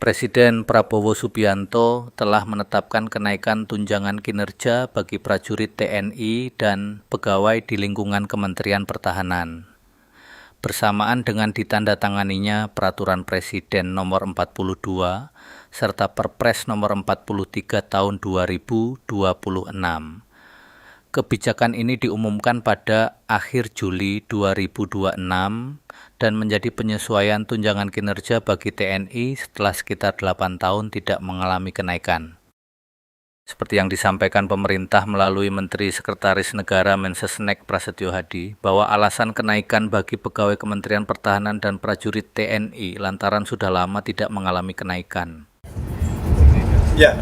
Presiden Prabowo Subianto telah menetapkan kenaikan tunjangan kinerja bagi prajurit TNI dan pegawai di lingkungan Kementerian Pertahanan. Bersamaan dengan ditandatanganinya Peraturan Presiden Nomor 42 serta Perpres Nomor 43 Tahun 2026. Kebijakan ini diumumkan pada akhir Juli 2026 dan menjadi penyesuaian tunjangan kinerja bagi TNI setelah sekitar 8 tahun tidak mengalami kenaikan. Seperti yang disampaikan pemerintah melalui Menteri Sekretaris Negara Mensesnek Prasetyo Hadi, bahwa alasan kenaikan bagi pegawai Kementerian Pertahanan dan prajurit TNI lantaran sudah lama tidak mengalami kenaikan. Ya,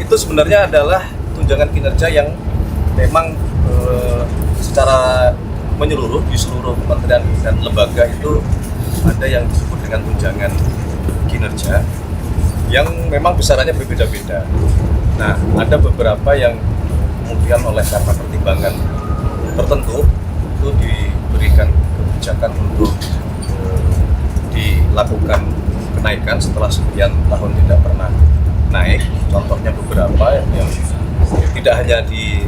itu sebenarnya adalah tunjangan kinerja yang memang secara menyeluruh di seluruh kementerian dan lembaga itu ada yang disebut dengan tunjangan kinerja yang memang besarannya berbeda-beda. Nah, ada beberapa yang kemudian oleh karena pertimbangan tertentu itu diberikan kebijakan untuk dilakukan kenaikan setelah sekian tahun tidak pernah naik. Contohnya beberapa yang tidak hanya di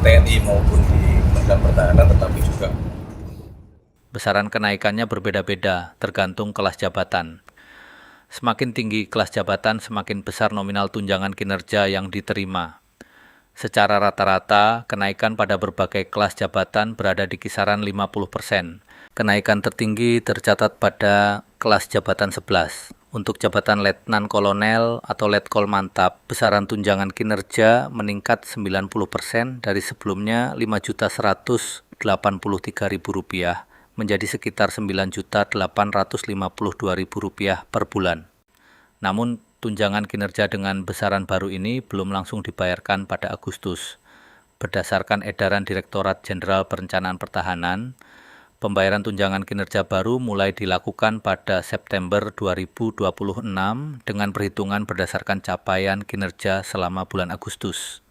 TNI maupun di Kementerian Pertahanan, tetapi juga besaran kenaikannya berbeda-beda tergantung kelas jabatan. Semakin tinggi kelas jabatan, semakin besar nominal tunjangan kinerja yang diterima. Secara rata-rata, kenaikan pada berbagai kelas jabatan berada di kisaran 50%. Kenaikan tertinggi tercatat pada kelas jabatan 11. Untuk jabatan Letnan Kolonel atau Letkol Mantap, besaran tunjangan kinerja meningkat 90% dari sebelumnya Rp5.183.000 menjadi sekitar Rp9.852.000 per bulan. Namun, tunjangan kinerja dengan besaran baru ini belum langsung dibayarkan pada Agustus. Berdasarkan edaran Direktorat Jenderal Perencanaan Pertahanan, pembayaran tunjangan kinerja baru mulai dilakukan pada September 2026 dengan perhitungan berdasarkan capaian kinerja selama bulan Agustus.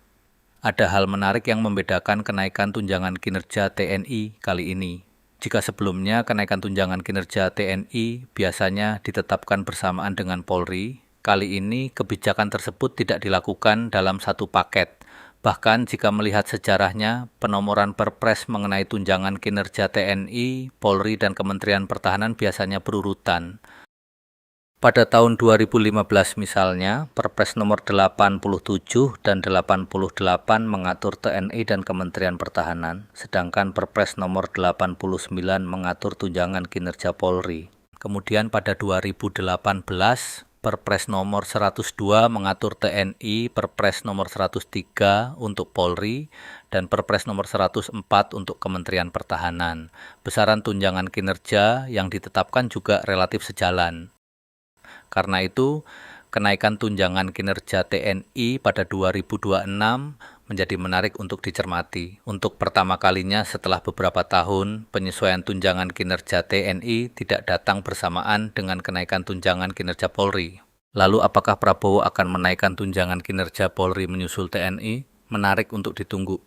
Ada hal menarik yang membedakan kenaikan tunjangan kinerja TNI kali ini. Jika sebelumnya kenaikan tunjangan kinerja TNI biasanya ditetapkan bersamaan dengan Polri, kali ini kebijakan tersebut tidak dilakukan dalam satu paket. Bahkan jika melihat sejarahnya, penomoran Perpres mengenai tunjangan kinerja TNI, Polri, dan Kementerian Pertahanan biasanya berurutan. Pada tahun 2015 misalnya, Perpres nomor 87 dan 88 mengatur TNI dan Kementerian Pertahanan, sedangkan Perpres nomor 89 mengatur tunjangan kinerja Polri. Kemudian pada 2018, Perpres nomor 102 mengatur TNI, Perpres nomor 103 untuk Polri, dan Perpres nomor 104 untuk Kementerian Pertahanan. Besaran tunjangan kinerja yang ditetapkan juga relatif sejalan. Karena itu, kenaikan tunjangan kinerja TNI pada 2026 menjadi menarik untuk dicermati. Untuk pertama kalinya setelah beberapa tahun, penyesuaian tunjangan kinerja TNI tidak datang bersamaan dengan kenaikan tunjangan kinerja Polri. Lalu apakah Prabowo akan menaikkan tunjangan kinerja Polri menyusul TNI? Menarik untuk ditunggu.